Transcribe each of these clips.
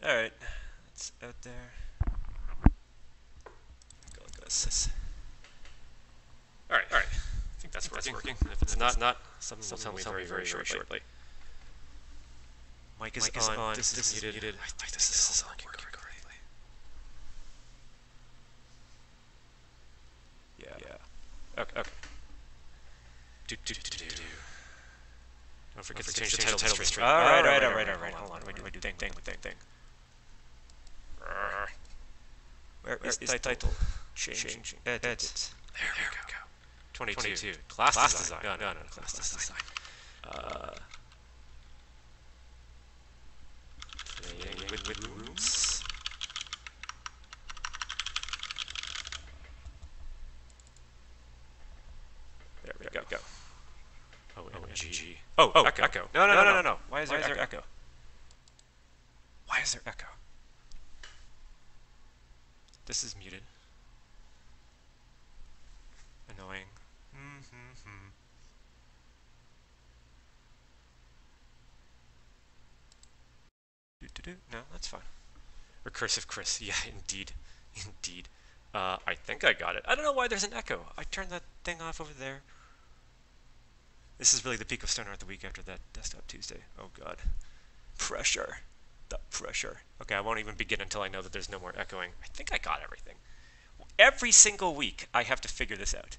Alright, it's out there. Go look at this. Alright, I think that's working. If it's not, someone will tell me very shortly. Mic is on. This is muted. I think this is all working correctly. Yeah. Okay. Don't forget to change the title of the stream. Alright. Hold on. Wait, do thing. Where is the title? Change. Edit. There we go. 22. Class design. No, class design. Playing with rooms. There we go. Oh, OMG. Oh, echo. No. Why is there echo? Why is there echo? This is muted. Annoying. No, that's fine. Recursive Chris. Yeah, indeed. I think I got it. I don't know why there's an echo. I turned that thing off over there. This is really the peak of Stonehearth the week after that Desktop Tuesday. Oh god. Pressure. The pressure. Okay, I won't even begin until I know that there's no more echoing. I think I got everything. Every single week, I have to figure this out.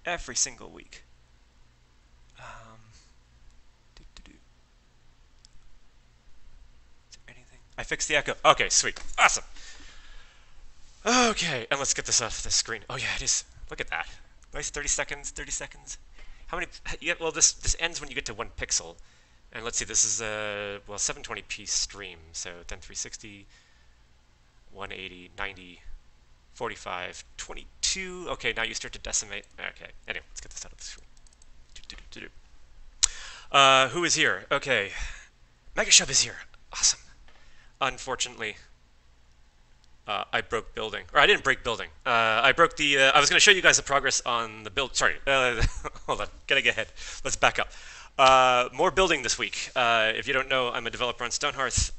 Every single week. Is there anything? I fixed the echo. Okay, sweet. Awesome. Okay, and let's get this off the screen. Oh yeah, it is. Look at that. Nice 30 seconds. How many? Yeah, well, this ends when you get to 1 pixel. And let's see, this is a, 720p stream. So 10360, 180, 90, 45, 22. Okay, now you start to decimate. Okay, anyway, let's get this out of the screen. Who is here? Okay, Megashub is here. Awesome. Unfortunately, I broke building. Or I didn't break building. I broke the, I was going to show you guys the progress on the build. Sorry, hold on, gotta get ahead. Let's back up. More building this week. If you don't know, I'm a developer on Stonehearth,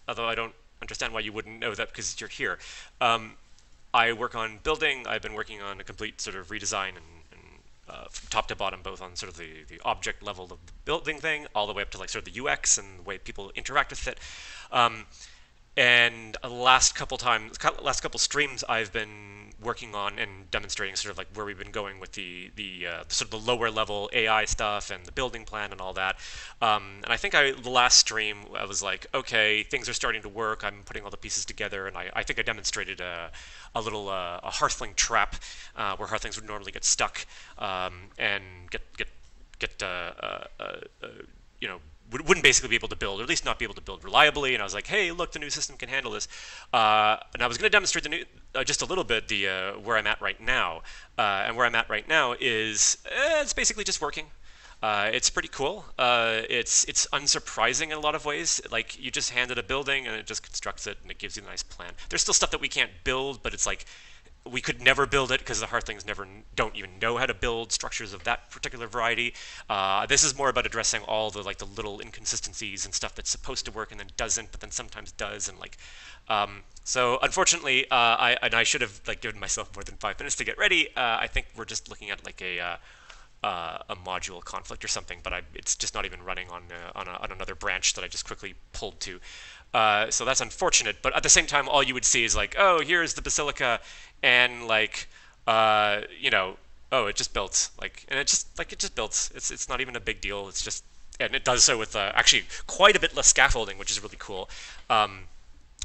although I don't understand why you wouldn't know that because you're here. I work on building. I've been working on a complete sort of redesign and from top to bottom, both on sort of the object level of the building thing, all the way up to like sort of the UX and the way people interact with it. And the last couple streams, I've been working on and demonstrating sort of like where we've been going with the sort of the lower level AI stuff and the building plan and all that. And I think the last stream I was like, okay, things are starting to work. I'm putting all the pieces together, and I think I demonstrated a little a Hearthling trap where Hearthlings would normally get stuck and you know, wouldn't basically be able to build, or at least not be able to build reliably. And I was like, hey, look, the new system can handle this. And I was going to demonstrate the new, just a little bit, the where I'm at right now. And where I'm at right now is it's basically just working. It's pretty cool. It's unsurprising in a lot of ways. Like, you just hand it a building and it just constructs it and it gives you a nice plan. There's still stuff that we can't build, but it's like we could never build it because the Hearthlings don't even know how to build structures of that particular variety. This is more about addressing all the the little inconsistencies and stuff that's supposed to work and then doesn't, but then sometimes does, and like. So unfortunately, I should have given myself more than 5 minutes to get ready. I think we're just looking at like a module conflict or something, but it's just not even running on another branch that I just quickly pulled to. So that's unfortunate, but at the same time, all you would see is like, oh, here's the basilica, and like, you know, oh, it just built, and it just built. It's not even a big deal. It's just, and it does so with actually quite a bit less scaffolding, which is really cool.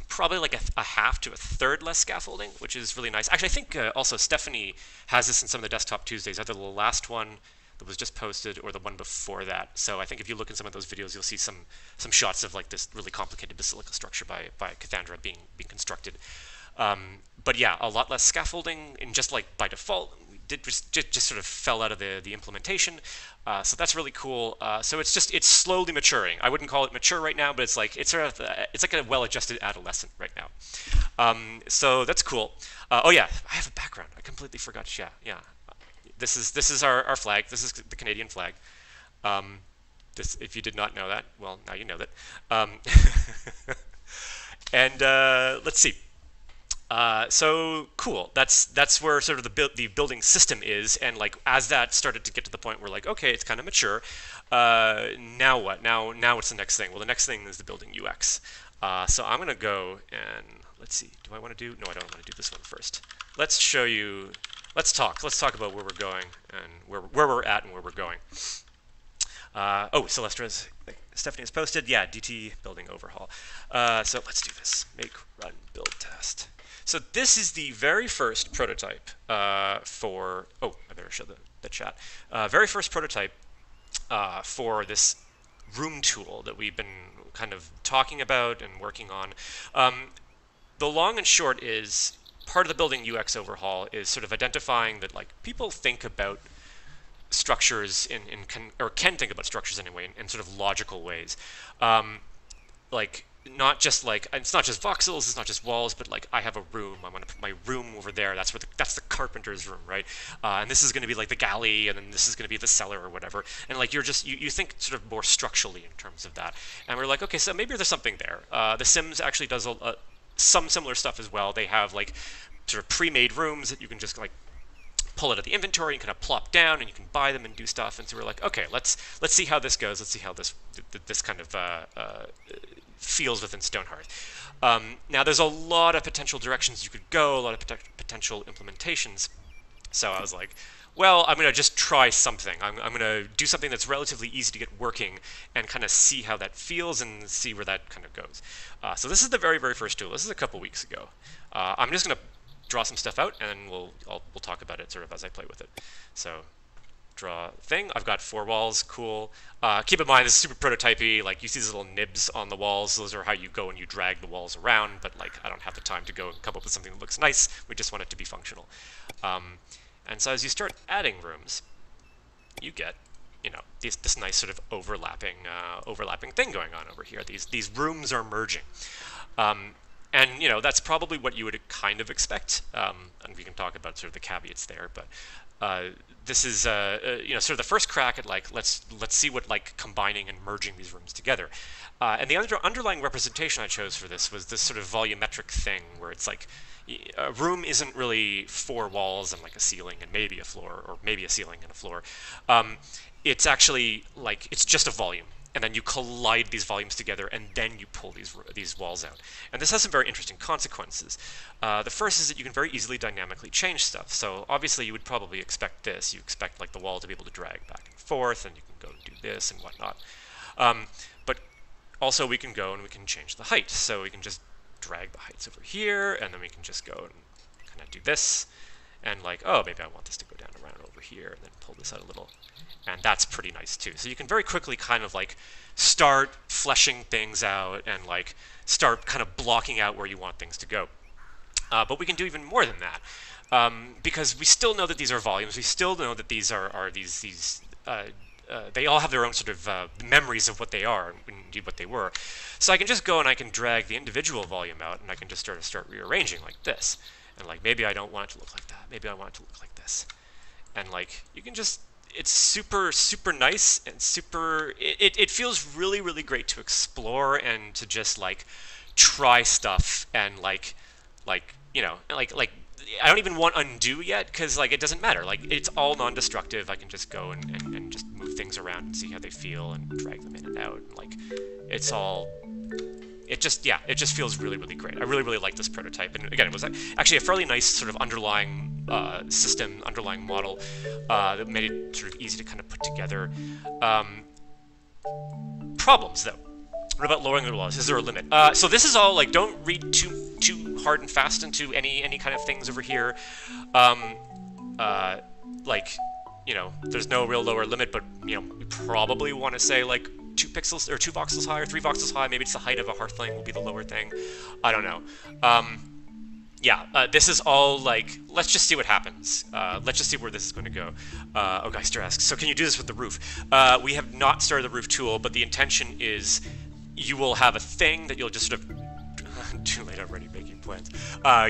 Probably like a half to a third less scaffolding, which is really nice. Actually, I think also Stephanie has this in some of the Desktop Tuesdays, either the last one that was just posted or the one before that. So I think if you look in some of those videos, you'll see some shots of like this really complicated basilica structure by Cassandra being constructed. But yeah, a lot less scaffolding, and just like by default, we did just sort of fell out of the implementation. So that's really cool. So it's slowly maturing. I wouldn't call it mature right now, but it's like it's like a well-adjusted adolescent right now. So that's cool. Oh yeah, I have a background. I completely forgot. Yeah. This is our flag. This is the Canadian flag. If you did not know that, well, now you know that. And let's see. So cool. That's where sort of the building system is, and like as that started to get to the point where like okay, it's kind of mature. Now what? Now what's the next thing? Well, the next thing is the building UX. So I'm gonna go and let's see. Do I want to do? No, I don't want to do this one first. Let's show you. Let's talk. Let's talk about where we're going and where we're at and where we're going. Oh, Stephanie has posted. Yeah, DT building overhaul. So let's do this. Make, run, build, test. So this is the very first prototype for. Oh, I better show the chat. Very first prototype for this room tool that we've been kind of talking about and working on. The long and short is part of the building UX overhaul is sort of identifying that like people think about structures can think about structures anyway in sort of logical ways, like not just like it's not just voxels, it's not just walls, but like I have a room, I want to put my room over there. That's the carpenter's room, right? And this is going to be like the galley, and then this is going to be the cellar or whatever. And like you think sort of more structurally in terms of that. And we're like, okay, so maybe there's something there. The Sims actually does some similar stuff as well. They have like sort of pre-made rooms that you can just like pull out of the inventory and kind of plop down, and you can buy them and do stuff. And so we're like, okay, let's see how this goes. Let's see how this kind of feels within Stonehearth. Now, there's a lot of potential directions you could go, a lot of potential implementations. So I was like, well, I'm going to just try something. I'm going to do something that's relatively easy to get working and kind of see how that feels and see where that kind of goes. So this is the very, very first tool. This is a couple weeks ago. I'm just going to draw some stuff out, and we'll talk about it sort of as I play with it. So draw thing. I've got 4 walls. Cool. Keep in mind this is super prototypey. Like you see these little nibs on the walls. Those are how you go and you drag the walls around. But like I don't have the time to go and come up with something that looks nice. We just want it to be functional. And so as you start adding rooms, you get this nice sort of overlapping thing going on over here. These rooms are merging. And that's probably what you would kind of expect, and we can talk about sort of the caveats there. But this is sort of the first crack at like let's see what like combining and merging these rooms together. And the underlying representation I chose for this was this sort of volumetric thing where it's like a room isn't really 4 walls and like a ceiling and maybe a floor, or maybe a ceiling and a floor. It's actually like it's just a volume. And then you collide these volumes together, and then you pull these walls out. And this has some very interesting consequences. The first is that you can very easily dynamically change stuff. So obviously you would probably expect this. You expect like the wall to be able to drag back and forth, and you can go and do this and whatnot. But also we can go and we can change the height. So we can just drag the heights over here, and then we can just go and kind of do this. And like, oh, maybe I want this to go down around over here, and then pull this out a little. And that's pretty nice too. So you can very quickly kind of like start fleshing things out and like start kind of blocking out where you want things to go. But we can do even more than that, because we still know that these are volumes. We still know that these are these they all have their own sort of memories of what they are and indeed what they were. So I can just go and I can drag the individual volume out, and I can just start rearranging like this. And like maybe I don't want it to look like that. Maybe I want it to look like this. And like you can just. It's super, super nice and super. It feels really, really great to explore and to just like try stuff and like I don't even want undo yet, because like it doesn't matter. Like it's all non-destructive. I can just go and just move things around and see how they feel and drag them in and out. And like it's all. It just feels really, really great. I really, really like this prototype. And again, it was actually a fairly nice sort of underlying system, underlying model that made it sort of easy to kind of put together. Problems, though. What about lowering the walls? Is there a limit? So this is all, like, don't read too hard and fast into any kind of things over here. There's no real lower limit, but, we probably want to say, like, 2 pixels or 2 voxels high or 3 voxels high. Maybe it's the height of a hearthling will be the lower thing. I don't know. This is all like, let's just see what happens. Let's just see where this is going to go. Ogeister asks, so can you do this with the roof? We have not started the roof tool, but the intention is you will have a thing that you'll just sort of too late already making plans.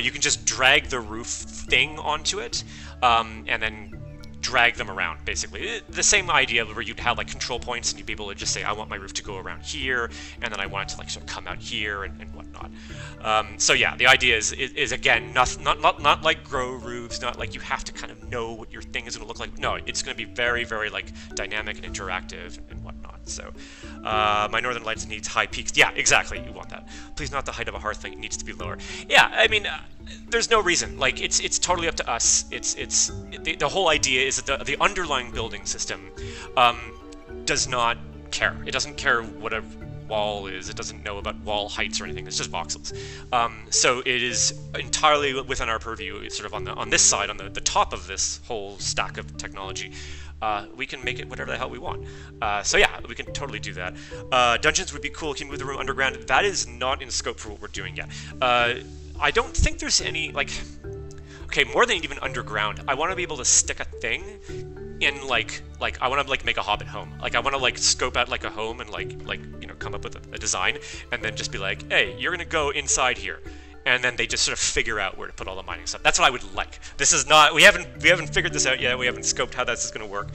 You can just drag the roof thing onto it, and then drag them around, basically. The same idea where you'd have like control points and you'd be able to just say, I want my roof to go around here, and then I want it to like sort of come out here and whatnot. So yeah, the idea is again, not like grow roofs, not like you have to kind of know what your thing is going to look like. No, it's going to be very, very like dynamic and interactive and whatnot. So my Northern Lights needs high peaks. Yeah, exactly, you want that. Please, not the height of a hearth thing, it needs to be lower. Yeah, I mean, there's no reason. Like, it's totally up to us. The whole idea is that the underlying building system does not care. It doesn't care what a wall is. It doesn't know about wall heights or anything. It's just voxels. So it is entirely within our purview. It's sort of on this side, on the top of this whole stack of technology. We can make it whatever the hell we want. So yeah, we can totally do that. Dungeons would be cool. Can you move the room underground? That is not in scope for what we're doing yet. I don't think there's any, like, okay, more than even underground, I want to be able to stick a thing in, like I want to, like, make a Hobbit home. Like, I want to, like, scope out, like, a home and, like you know, come up with a design, and then just be like, hey, you're going to go inside here. And then they just sort of figure out where to put all the mining stuff. That's what I would like. This is not, we haven't figured this out yet. We haven't scoped how this is going to work.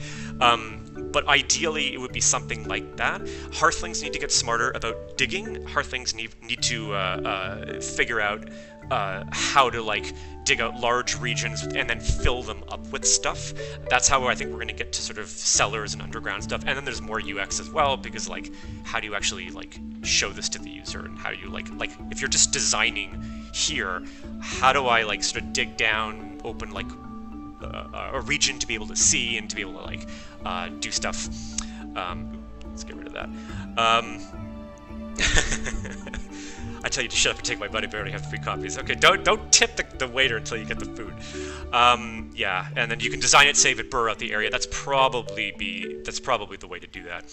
But ideally, it would be something like that. Hearthlings need to get smarter about digging. Hearthlings need to figure out how to, like, dig out large regions and then fill them up with stuff. That's how I think we're going to get to sort of cellars and underground stuff. And then there's more UX as well, because, like, how do you actually, like, show this to the user, and how do you, like if you're just designing here, how do I, like, sort of dig down, open, like, a region to be able to see and to be able to, like, do stuff. Let's get rid of that. I tell you to shut up and take my money, but I already have 3 copies. Okay, don't tip the waiter until you get the food. Yeah, and then you can design it, save it, burr out the area. That's probably the way to do that.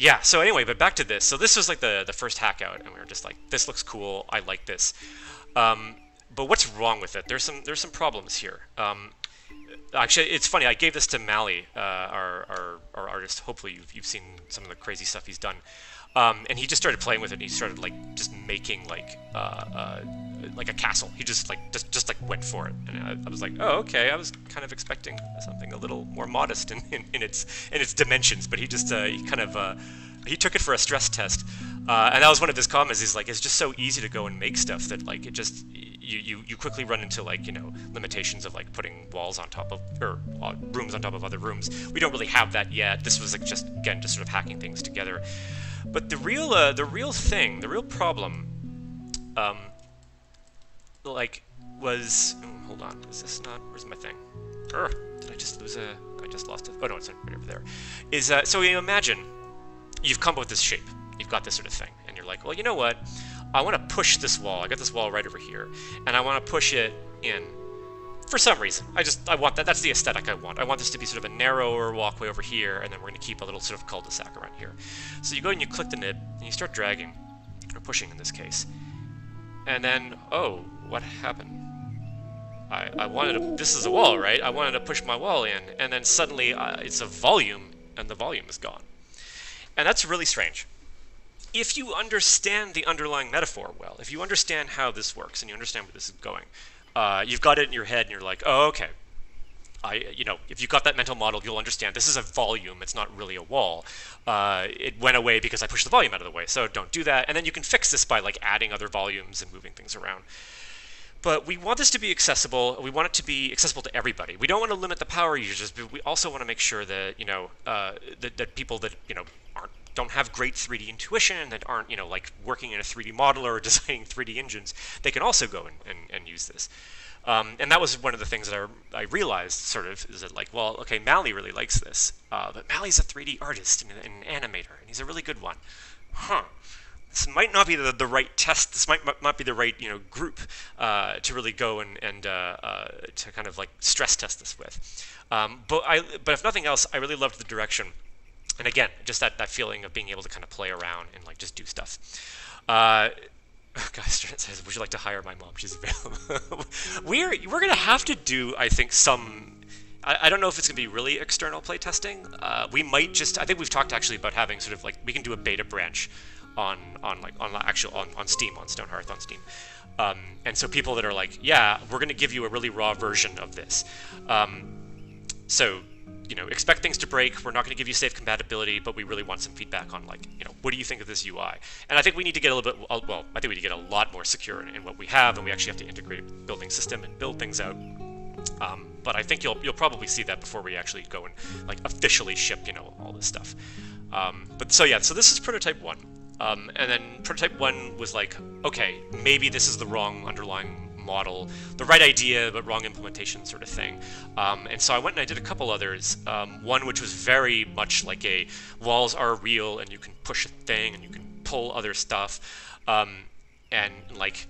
Yeah, so anyway, but back to this. So this was like the first hack out, and we were just like, this looks cool, I like this. But what's wrong with it? There's some problems here. Actually, it's funny, I gave this to Mally, our artist. Hopefully you've seen some of the crazy stuff he's done. And he just started playing with it, and he started, like, just making, like a castle. He just went for it, and I was like, oh, okay. I was kind of expecting something a little more modest in its dimensions, but he just he took it for a stress test, and that was one of his comments. He's like, it's just so easy to go and make stuff that, like, it just you quickly run into, like, you know, limitations of, like, putting walls on top of, or rooms on top of other rooms. We don't really have that yet. This was, like, just sort of hacking things together. But the real problem, like, was, hold on, is this not, where's my thing? Did I just lose I just lost it? Oh no, it's right over there. So you imagine, you've come up with this shape, you've got this sort of thing, and you're like, well, you know what, I want to push this wall, I got this wall right over here, and I want to push it in. For some reason, I want that. That's the aesthetic I want. I want this to be sort of a narrower walkway over here, and then we're going to keep a little sort of cul-de-sac around here. So you go and you click the nib, and you start dragging, or pushing in this case. And then, oh, what happened? I wanted to, this is a wall, right? I wanted to push my wall in, and then suddenly it's a volume, and the volume is gone. And that's really strange. If you understand the underlying metaphor well, if you understand how this works, and you understand where this is going, you've got it in your head, and you're like, oh, okay. You know, if you've got that mental model, you'll understand this is a volume, it's not really a wall. It went away because I pushed the volume out of the way, so don't do that. And then you can fix this by, like, adding other volumes and moving things around. But we want this to be accessible. We want it to be accessible to everybody. We don't want to limit the power users, but we also want to make sure that, you know, that people that, you know, don't have great 3D intuition, that aren't, you know, like, working in a 3D modeler or designing 3D engines, they can also go and use this. And that was one of the things that I realized, sort of, is that, like, well, okay, Mally really likes this, but Mally's a 3D artist and an animator, and he's a really good one. Huh. This might not be the right test. This might not be the right, you know, group to really go and to kind of, like, stress test this with. But if nothing else, I really loved the direction. And again, just that feeling of being able to kind of play around and, like, just do stuff. Guys says, would you like to hire my mom? She's available. We're going to have to do, I think, some... I don't know if it's going to be really external playtesting. We might just... I think we've talked actually about having sort of, like, we can do a beta branch on Steam, on Stonehearth on Steam. And so people that are like, yeah, we're going to give you a really raw version of this. So, expect things to break. We're not going to give you safe compatibility, but we really want some feedback on, like, what do you think of this UI? And I think we need to get a little bit, well, I think we need to get a lot more secure in what we have, and we actually have to integrate a building system and build things out. But I think you'll probably see that before we actually go and, like, officially ship, all this stuff. So this is prototype 1. And then prototype 1 was like, okay, maybe this is the wrong underlying model, the right idea but wrong implementation sort of thing. And so I went and I did a couple others. One which was very much like a walls are real and you can push a thing and you can pull other stuff, and like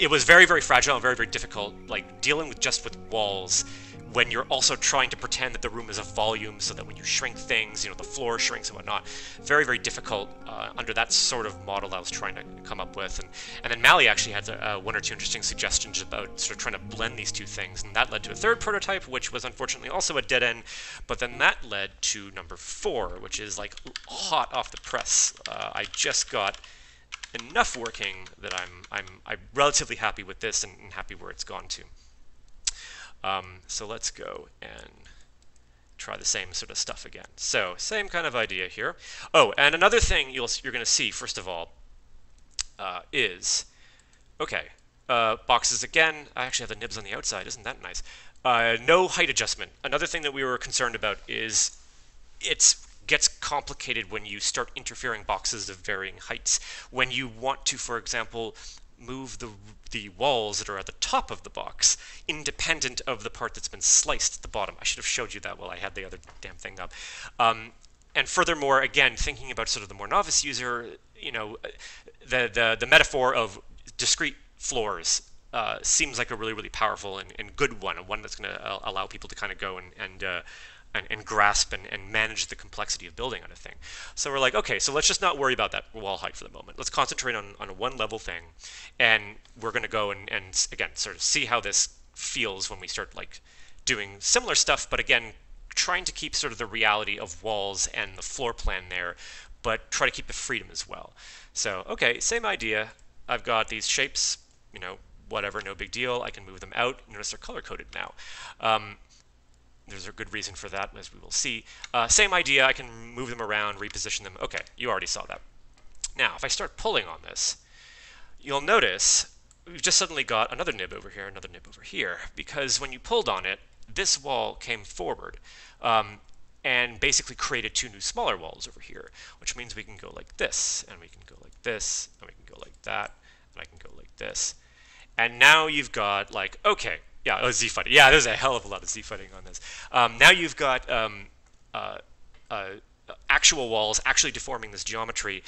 it was very, very fragile and very, very difficult, like dealing with walls when you're also trying to pretend that the room is a volume, so that when you shrink things, the floor shrinks and whatnot. Very, very difficult under that sort of model I was trying to come up with. And then Mally actually had one or two interesting suggestions about sort of trying to blend these two things, and that led to a third prototype, which was unfortunately also a dead end. But then that led to number 4, which is like hot off the press. I just got enough working that I'm relatively happy with this and happy where it's gone to. So let's go and try the same sort of stuff again. So same kind of idea here. Oh, and another thing you're going to see, first of all, is, okay, boxes again. I actually have the nibs on the outside. Isn't that nice? No height adjustment. Another thing that we were concerned about is it gets complicated when you start interfering boxes of varying heights. When you want to, for example, move the walls that are at the top of the box, independent of the part that's been sliced at the bottom. I should have showed you that while I had the other damn thing up. And furthermore, again, thinking about sort of the more novice user, the metaphor of discrete floors seems like a really, really powerful and good one that's going to allow people to kind of go and grasp and manage the complexity of building on a thing. So we're like, okay, so let's just not worry about that wall height for the moment. Let's concentrate on a one level thing, and we're going to go and again, sort of see how this feels when we start like doing similar stuff, but again, trying to keep sort of the reality of walls and the floor plan there, but try to keep the freedom as well. So, okay, same idea. I've got these shapes, whatever, no big deal. I can move them out. Notice they're color-coded now. There's a good reason for that, as we will see. Same idea, I can move them around, reposition them. Okay, you already saw that. Now, if I start pulling on this, you'll notice we've just suddenly got another nib over here, another nib over here, because when you pulled on it, this wall came forward and basically created 2 new smaller walls over here, which means we can go like this, and we can go like this, and we can go like that, and I can go like this. And now you've got like, okay, yeah, Z-fighting. Yeah, there's a hell of a lot of Z-fighting on this. Now you've got actual walls actually deforming this geometry,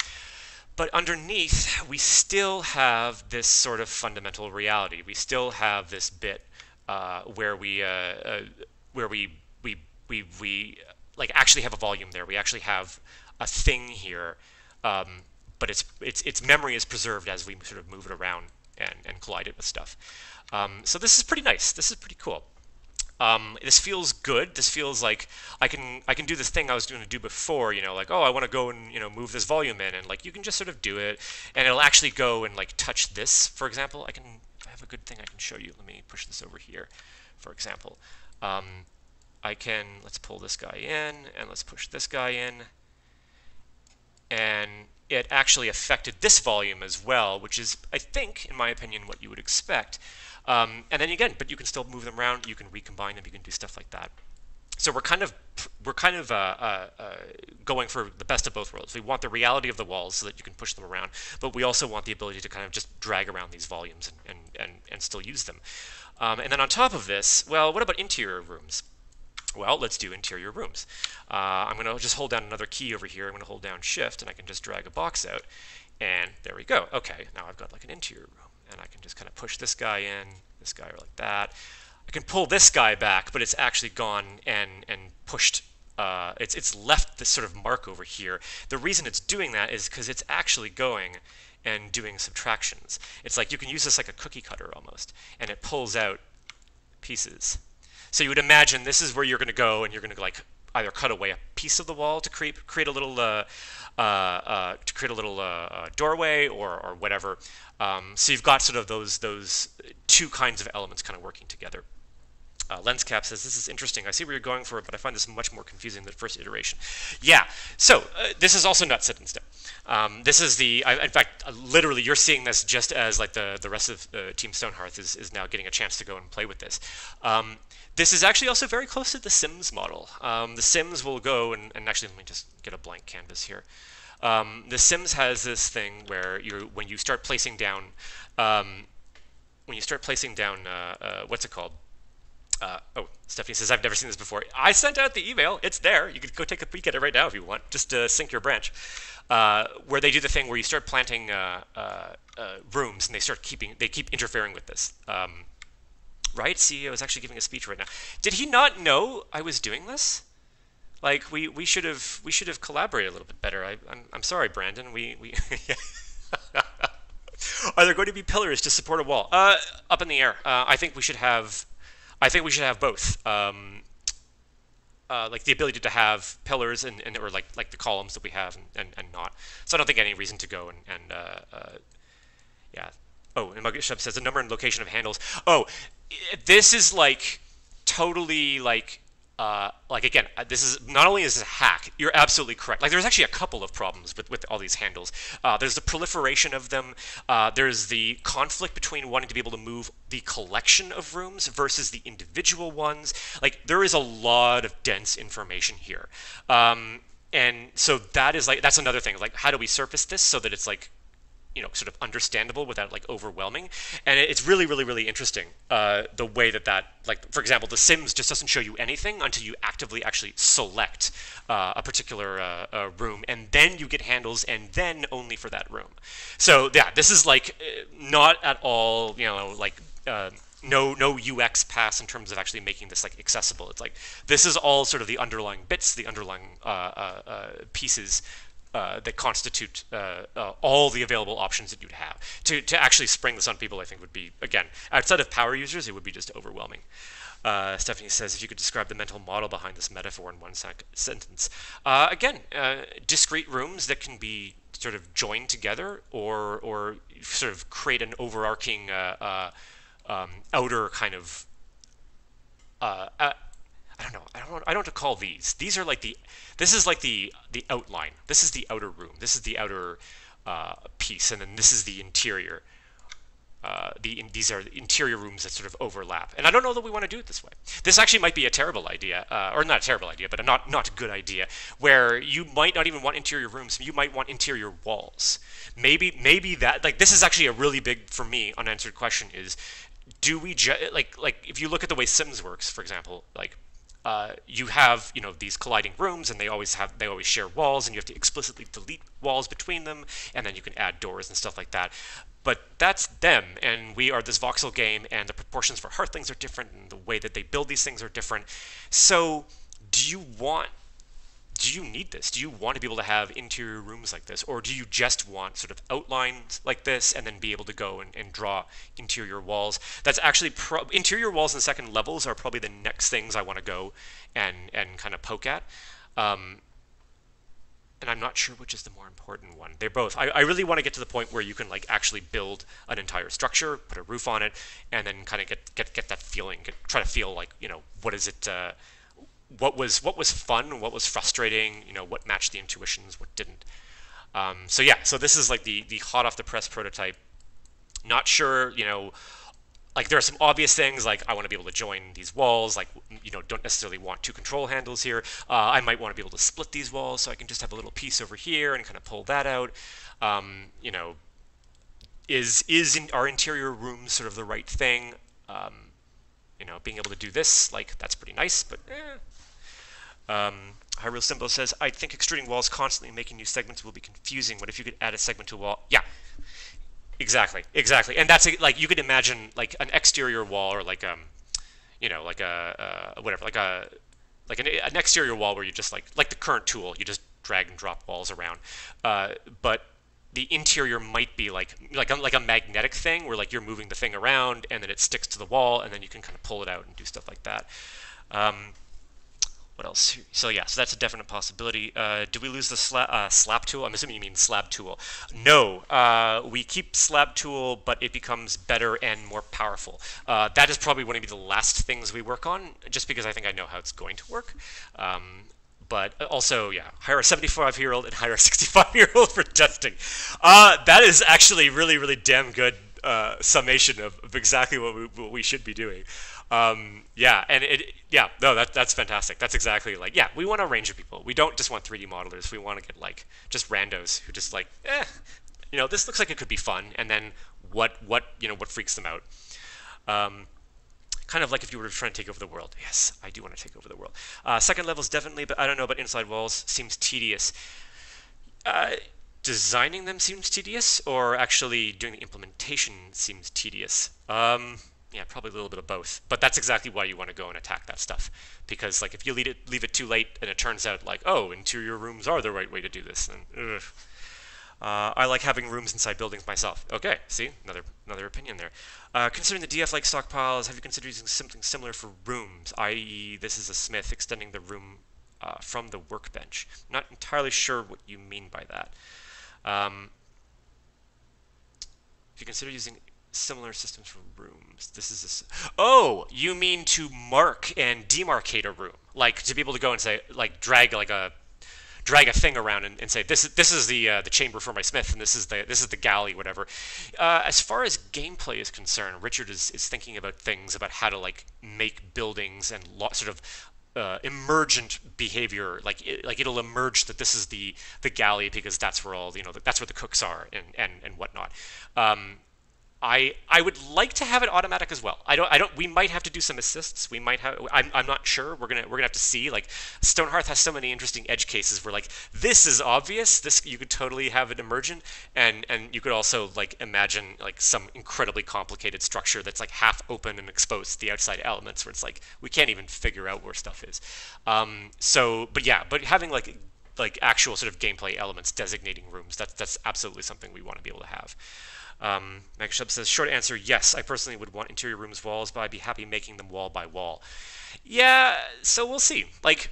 but underneath we still have this sort of fundamental reality. We still have this bit where we like actually have a volume there. We actually have a thing here, but its memory is preserved as we sort of move it around and collide it with stuff. So this is pretty nice. This is pretty cool. This feels good. This feels like I can do this thing I was going to do before, like, oh, I want to go and, move this volume in, and like you can just sort of do it, and it'll actually go and like touch this, for example. I have a good thing I can show you. Let me push this over here, for example. Let's pull this guy in, and let's push this guy in, and it actually affected this volume as well, which is, I think, in my opinion, what you would expect. And then again, but you can still move them around, you can recombine them, you can do stuff like that. So we're kind of going for the best of both worlds. We want the reality of the walls so that you can push them around, but we also want the ability to kind of just drag around these volumes and still use them. And then on top of this, well, what about interior rooms? Well, let's do interior rooms. I'm going to just hold down another key over here. I'm going to hold down Shift, and I can just drag a box out. And there we go. Okay, now I've got like an interior room. And I can just kind of push this guy in, this guy like that. I can pull this guy back, but it's actually gone and pushed. It's left this sort of mark over here. The reason it's doing that is because it's actually going and doing subtractions. It's like you can use this like a cookie cutter almost, and it pulls out pieces. So you would imagine this is where you're going to go, and you're going to like either cut away a piece of the wall to create a little doorway or whatever. So you've got sort of those 2 kinds of elements kind of working together. LensCap says, this is interesting. I see where you're going for it, but I find this much more confusing than the first iteration. Yeah, so this is also not set in stone. This is in fact, literally, you're seeing this just as like the rest of Team Stonehearth is now getting a chance to go and play with this. This is actually also very close to the Sims model. The Sims will go, and actually, let me just get a blank canvas here. The Sims has this thing where when you start placing down, what's it called? Oh, Stephanie says, I've never seen this before. I sent out the email. It's there. You could go take a peek at it right now if you want. Just sync your branch. Where they do the thing where you start planting rooms and they keep interfering with this. Right? CEO is actually giving a speech right now. Did he not know I was doing this? Like we should have collaborated a little bit better. I'm sorry, Brandon. Are there going to be pillars to support a wall? Up in the air. I think we should have both. Like the ability to have pillars or like the columns that we have and not. So I don't think any reason to go and yeah. Oh, and Mugshub says the number and location of handles. Oh, this is like totally like again, this is not only is this a hack, you're absolutely correct. Like there's actually a couple of problems with all these handles. There's the proliferation of them. There's the conflict between wanting to be able to move the collection of rooms versus the individual ones. Like there is a lot of dense information here. And so that's another thing. Like how do we surface this so that it's like, sort of understandable without like overwhelming. And it's really, really, really interesting the way that like, for example, The Sims just doesn't show you anything until you actively actually select a particular room, and then you get handles, and then only for that room. So yeah, this is like not at all, like no UX pass in terms of actually making this like accessible. It's like this is all sort of the underlying bits, the underlying pieces that constitute all the available options that you'd have. To actually spring this on people, I think would be, again, outside of power users, it would be just overwhelming. Stephanie says, if you could describe the mental model behind this metaphor in one sentence. Again, discrete rooms that can be sort of joined together or sort of create an overarching outer kind of I don't know. I don't know what to call these. These are like this is like the outline. This is the outer room. This is the outer piece, and then this is the interior. These are interior rooms that sort of overlap. And I don't know that we want to do it this way. This actually might be a terrible idea, or not a terrible idea, but a not a good idea, where you might not even want interior rooms. You might want interior walls. Maybe that, like, this is actually a really big, for me, unanswered question is, do we, like if you look at the way Sims works, for example, like, you have these colliding rooms, and they always share walls, and you have to explicitly delete walls between them, and then you can add doors and stuff like that. But that's them, and we are this voxel game, and the proportions for Hearthlings are different, and the way that they build these things are different. So do you need this? Do you want to be able to have interior rooms like this? Or do you just want sort of outlines like this and then be able to go and draw interior walls? That's actually, interior walls and second levels are probably the next things I want to go and kind of poke at. And I'm not sure which is the more important one. They're both. I really want to get to the point where you can like actually build an entire structure, put a roof on it, and then kind of get that feeling, try to feel like, what is it, what was fun, what was frustrating, what matched the intuitions, what didn't. So yeah, so this is like the hot off the press prototype. Not sure, like there are some obvious things, like I want to be able to join these walls, like, don't necessarily want two control handles here. I might want to be able to split these walls so I can just have a little piece over here and kind of pull that out. Is in our interior room sort of the right thing? Being able to do this, like, that's pretty nice, but Hyrule Simbo says, I think extruding walls constantly making new segments will be confusing. What if you could add a segment to a wall? Yeah, exactly. And that's like, you could imagine like an exterior wall, or like like a whatever, like an exterior wall where you just like the current tool, you just drag and drop walls around. But the interior might be like a magnetic thing where like you're moving the thing around and then it sticks to the wall, and then you can kind of pull it out and do stuff like that. What else? So yeah, so that's a definite possibility. Do we lose the slab tool? I'm assuming you mean slab tool. No, we keep slab tool, but it becomes better and more powerful. That is probably one of the last things we work on, just because I think I know how it's going to work. But also, yeah, hire a 75-year-old and hire a 65-year-old for testing. That is actually really, really damn good summation of exactly what we should be doing. Yeah, and yeah, no, that's fantastic. That's exactly like, yeah, we want a range of people. We don't just want 3D modelers. We want to get like just randos who just like, this looks like it could be fun, and then what freaks them out. Um, Kind of like if you were trying to take over the world. Yes, I do want to take over the world. Second level is definitely, but I don't know about inside walls. Seems tedious. Uh, Designing them seems tedious, or actually doing the implementation seems tedious. Yeah, probably a little bit of both. But that's exactly why you want to go and attack that stuff, because like if you leave it too late and it turns out like, oh, interior rooms are the right way to do this, then ugh. I like having rooms inside buildings myself. Okay, see, another opinion there. Considering the DF like stockpiles, have you considered using something similar for rooms, i.e., this is a smith extending the room from the workbench? Not entirely sure what you mean by that. If you consider using similar systems for rooms, this is oh, you mean to mark and demarcate a room, like to be able to go and say, like, drag a thing around and say this is the chamber for my smith, and this is the galley, whatever. As far as gameplay is concerned, Richard is thinking about things about how to like make buildings and sort of emergent behavior, like it'll emerge that this is the galley because that's where all that's where the cooks are and whatnot. I would like to have it automatic as well. We might have to do some assists. We might have. I'm not sure. We're gonna have to see. Like Stonehearth has so many interesting edge cases where like this is obvious. This you could totally have it emergent, and you could also like imagine like some incredibly complicated structure that's like half open and exposed to the outside elements where it's like we can't even figure out where stuff is. But having like actual sort of gameplay elements designating rooms, that's absolutely something we want to be able to have. Megashub says, short answer, yes. I personally would want interior rooms walls, but I'd be happy making them wall by wall. Yeah, so we'll see. Like,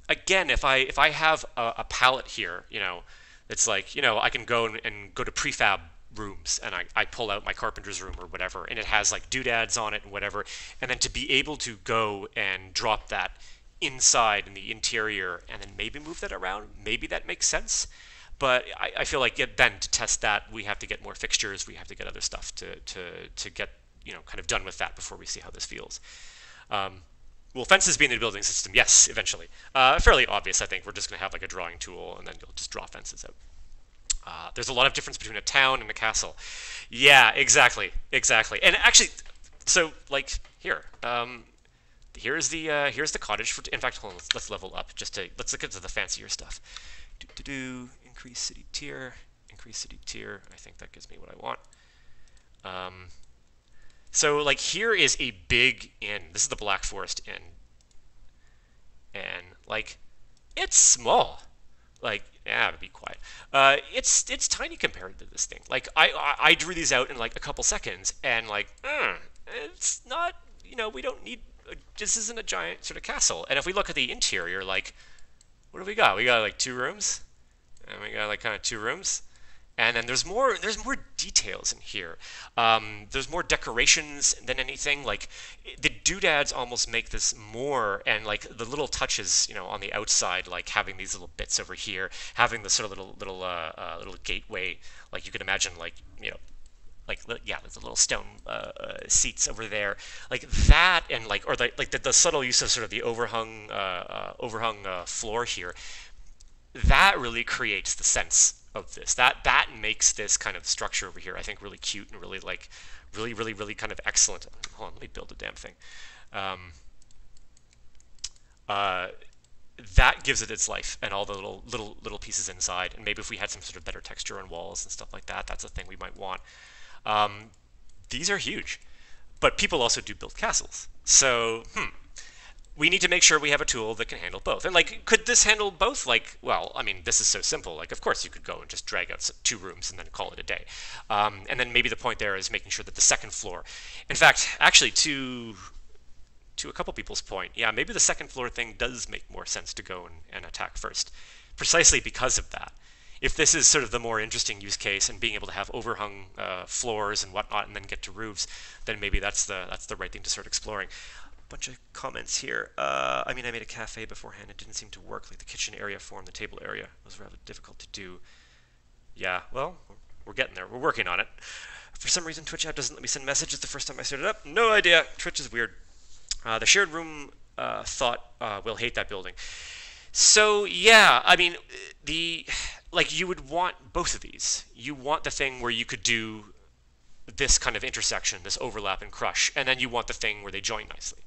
again, if I have a palette here, it's like, I can go and go to prefab rooms, and I pull out my carpenter's room or whatever, and it has like doodads on it and whatever, and then to be able to go and drop that inside in the interior and then maybe move that around, maybe that makes sense. But I feel like then to test that, we have to get more fixtures, we have to get other stuff to get kind of done with that before we see how this feels. Will fences be in the building system? Yes, eventually. Fairly obvious, I think. We're just going to have like a drawing tool, and then you'll just draw fences out. There's a lot of difference between a town and a castle. Yeah, exactly. And actually, so like here, here's the cottage. In fact, hold on, let's level up. Let's look into the fancier stuff. Increase city tier. I think that gives me what I want. So like here is a big inn. This is the Black Forest Inn, and like it's small. Like, yeah, be quiet. It's tiny compared to this thing. Like I drew these out in like a couple seconds, and like it's not. We don't need. This isn't a giant sort of castle. And if we look at the interior, like, what do we got? We got like 2 rooms. And we got like kind of 2 rooms, and then there's more details in here. There's more decorations than anything. Like the doodads almost make this more, and like the little touches, on the outside, like having these little bits over here, having the sort of little gateway. Like you could imagine, like there's the little stone seats over there, like that, and like the subtle use of sort of the overhung floor here. That really creates the sense of this. That makes this kind of structure over here, I think, really cute and really really kind of excellent. Hold on, let me build a damn thing. That gives it its life, and all the little pieces inside. And maybe if we had some sort of better texture on walls and stuff like that, that's a thing we might want. These are huge, but people also do build castles. So we need to make sure we have a tool that can handle both. And like, could this handle both? Like, well, I mean, this is so simple. Like, of course you could go and just drag out 2 rooms and then call it a day. And then maybe the point there is making sure that the second floor, in fact, actually to a couple people's point, yeah, maybe the second floor thing does make more sense to go and attack first, precisely because of that. If this is sort of the more interesting use case and being able to have overhung floors and whatnot, and then get to roofs, then maybe that's the right thing to start exploring. Bunch of comments here. I mean, I made a cafe beforehand. It didn't seem to work. Like the kitchen area formed the table area. It was rather difficult to do. Yeah, well, we're getting there. We're working on it. For some reason, Twitch app doesn't let me send messages the first time I start it up. No idea. Twitch is weird. The shared room thought will hate that building. So yeah, I mean, you would want both of these. You want the thing where you could do this kind of intersection, this overlap and crush, and then you want the thing where they join nicely.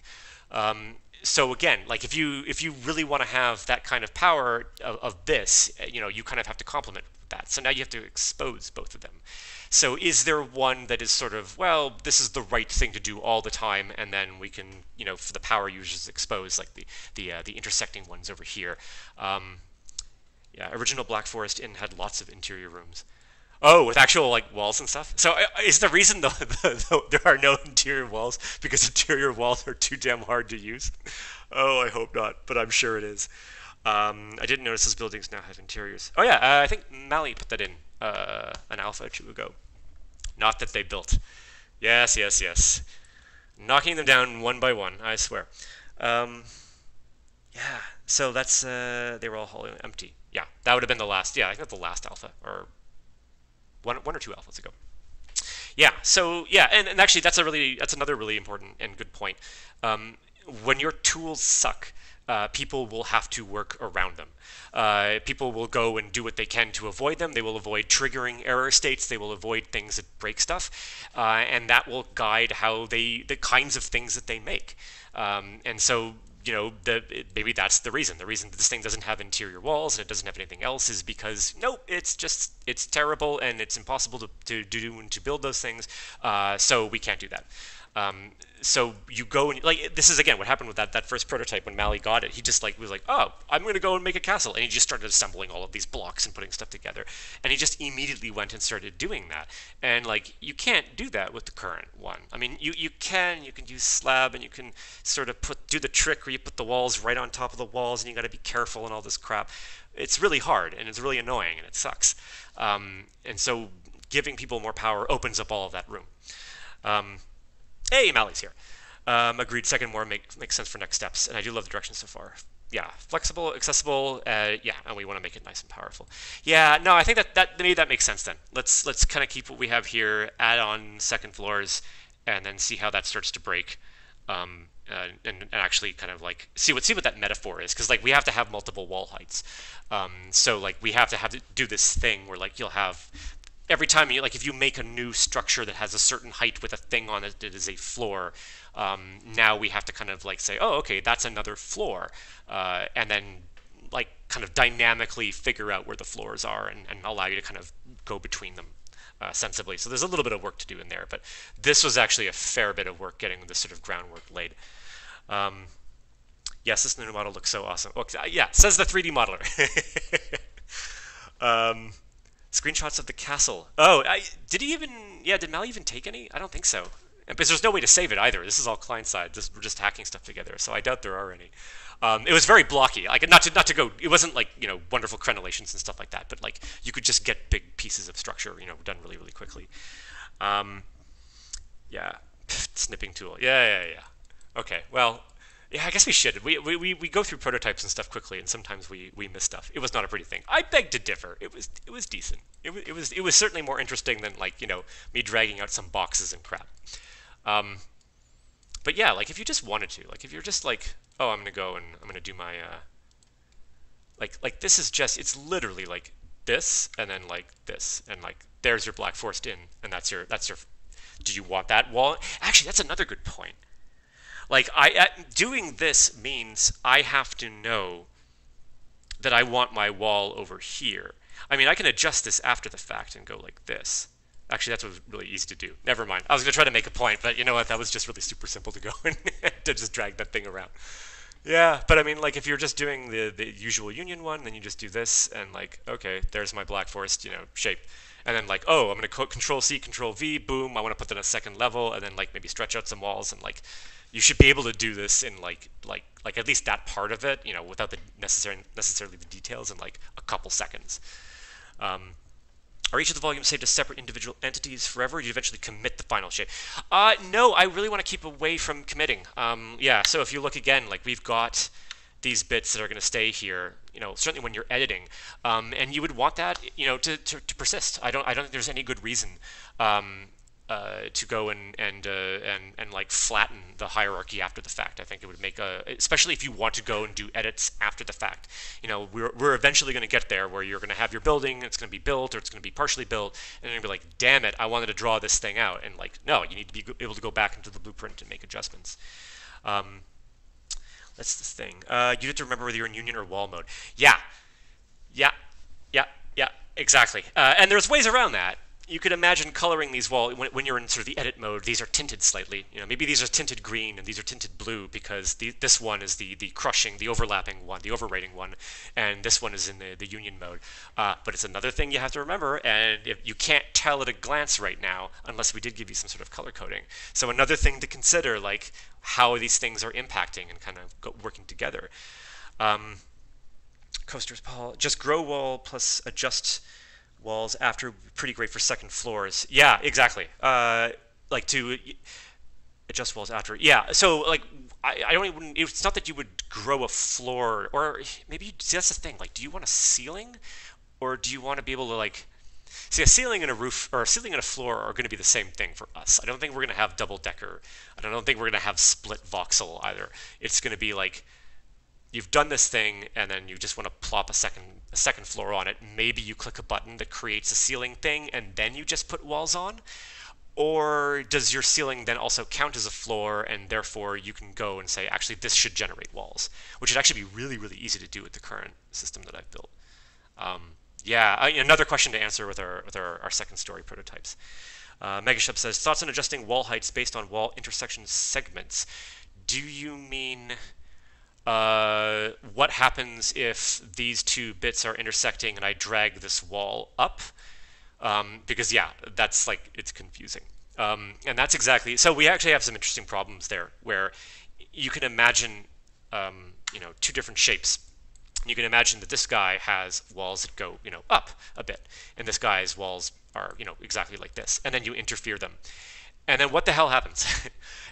So again, like if you really want to have that kind of power of this, you kind of have to complement that. So now you have to expose both of them. So is there one that is sort of, well, this is the right thing to do all the time, and then we can, for the power users, expose like the intersecting ones over here. Yeah, original Black Forest Inn had lots of interior rooms. Oh, with actual like walls and stuff. So is the reason there are no interior walls because interior walls are too damn hard to use? Oh, I hope not, but I'm sure it is. I didn't notice those buildings now have interiors. Oh yeah, I think Mali put that in an alpha or two ago. Not that they built. Yes, yes, yes. Knocking them down one by one, I swear. Yeah, so that's, they were all wholly empty. Yeah, that would have been the last, yeah, I think that's the last alpha, or one or two alphas ago. Yeah, so yeah, and actually that's another really important and good point. When your tools suck, people will have to work around them. People will go and do what they can to avoid them. They will avoid triggering error states. They will avoid things that break stuff, and that will guide how the kinds of things that they make. And so maybe that's the reason. The reason that this thing doesn't have interior walls and it doesn't have anything else is because nope, it's terrible and it's impossible to do and to build those things. So we can't do that. So you go and like this is again what happened with that first prototype when Mali got it. He just was like, oh, I'm going to go and make a castle, and he just started assembling all of these blocks and putting stuff together, and he just immediately went and started doing that. And like you can't do that with the current one. I mean, you can use slab and you can sort of do the trick where you put the walls right on top of the walls and you got to be careful and all this crap. It's really hard and it's really annoying and it sucks. And so giving people more power opens up all of that room. Hey, Mali's here. Agreed. Second more makes sense for next steps, and I do love the direction so far. Yeah, flexible, accessible. Yeah, and we want to make it nice and powerful. Yeah, no, I think that maybe that makes sense then. Let's kind of keep what we have here, add on second floors, and then see how that starts to break, and actually kind of like see what that metaphor is, because like we have to have multiple wall heights. So like we have to do this thing where like you'll have. Every time if you make a new structure that has a certain height with a thing on it that is a floor, now we have to kind of like say, oh, okay, that's another floor, and then like kind of dynamically figure out where the floors are and allow you to kind of go between them sensibly. So there's a little bit of work to do in there, but this was actually a fair bit of work getting this sort of groundwork laid. Yes, this new model looks so awesome. Oh, yeah, says the 3D modeler. Screenshots of the castle. Oh, did Mali even take any? I don't think so. Because there's no way to save it either. This is all client side. We're just hacking stuff together, so I doubt there are any. It was very blocky. Like not to go. It wasn't like wonderful crenellations and stuff like that. But like you could just get big pieces of structure done really quickly. Yeah, snipping tool. Yeah. Okay, well. Yeah, I guess we should. We go through prototypes and stuff quickly, and sometimes we miss stuff. It was not a pretty thing. I beg to differ. It was decent. It was certainly more interesting than me dragging out some boxes and crap. But yeah, like if you just wanted to, like if you're just like, oh, I'm gonna go and I'm gonna do my like this is just it's literally like this and then like this and like there's your Black Forest Inn and that's your. Do you want that wall? Actually, that's another good point. Like doing this means I have to know that I want my wall over here. I mean, I can adjust this after the fact and go like this. Actually, that's what's really easy to do. Never mind. I was going to try to make a point, but you know what? That was just really super simple to go and to just drag that thing around. Yeah, but I mean, like if you're just doing the usual union one, then you just do this and like, okay, there's my Black Forest, shape. and then like, oh, I'm going to Control C, Control V, boom, I want to put that on a second level, and then like maybe stretch out some walls, and like you should be able to do this in like at least that part of it, without the necessarily the details in like a couple seconds. Are each of the volumes saved as separate individual entities forever? Or do you eventually commit the final shape? No, I really want to keep away from committing. Yeah, so if you look again, like we've got these bits that are going to stay here, certainly when you're editing, and you would want that, to persist. I don't think there's any good reason to go and like flatten the hierarchy after the fact. I think it would make especially if you want to go and do edits after the fact. We're eventually going to get there where you're going to have your building, it's going to be built or it's going to be partially built, and you're going to be like, damn it, I wanted to draw this thing out, and like, no, you need to be able to go back into the blueprint and make adjustments. That's the thing. You have to remember whether you're in union or wall mode. Yeah, yeah, yeah, yeah, exactly. And there's ways around that. You could imagine coloring these walls when you're in sort of the edit mode. These are tinted slightly. Maybe these are tinted green and these are tinted blue because this one is the crushing, the overlapping one, the overwriting one, and this one is in the union mode. But it's another thing you have to remember, and you can't tell at a glance right now unless we did give you some sort of color coding. So another thing to consider, like how these things are impacting and kind of working together. Coasters, Paul, just grow wall plus adjust walls after, pretty great for second floors. Yeah, exactly. Like to adjust walls after. Yeah, so like I don't even. It's not that you would grow a floor, or maybe see, that's the thing. Like, do you want a ceiling, or do you want to be able to like? See, a ceiling and a roof, or a ceiling and a floor are going to be the same thing for us. I don't think we're going to have double decker. I don't think we're going to have split voxel either. It's going to be like, you've done this thing, and then you just want to plop a second floor on it. Maybe you click a button that creates a ceiling thing, and then you just put walls on. Or does your ceiling then also count as a floor, and therefore you can go and say, actually, this should generate walls, which would actually be really, really easy to do with the current system that I've built. Yeah, another question to answer with our second story prototypes. Megashep says, thoughts on adjusting wall heights based on wall intersection segments. Do you mean what happens if these two bits are intersecting and I drag this wall up? Because yeah, that's like, it's confusing. And that's exactly, so we actually have some interesting problems there where you can imagine, two different shapes. You can imagine that this guy has walls that go, up a bit, and this guy's walls are, exactly like this, and then you interfere them. And then what the hell happens?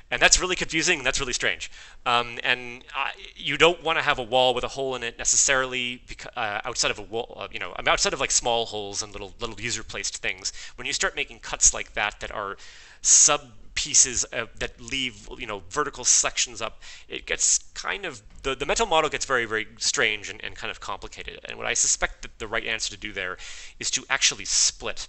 And that's really confusing, and that's really strange. You don't want to have a wall with a hole in it necessarily, because, outside of a wall, outside of like small holes and little user-placed things. When you start making cuts like that are sub pieces that leave vertical sections up, it gets kind of, the mental model gets very, very strange and kind of complicated. And what I suspect that the right answer to do there is to actually split,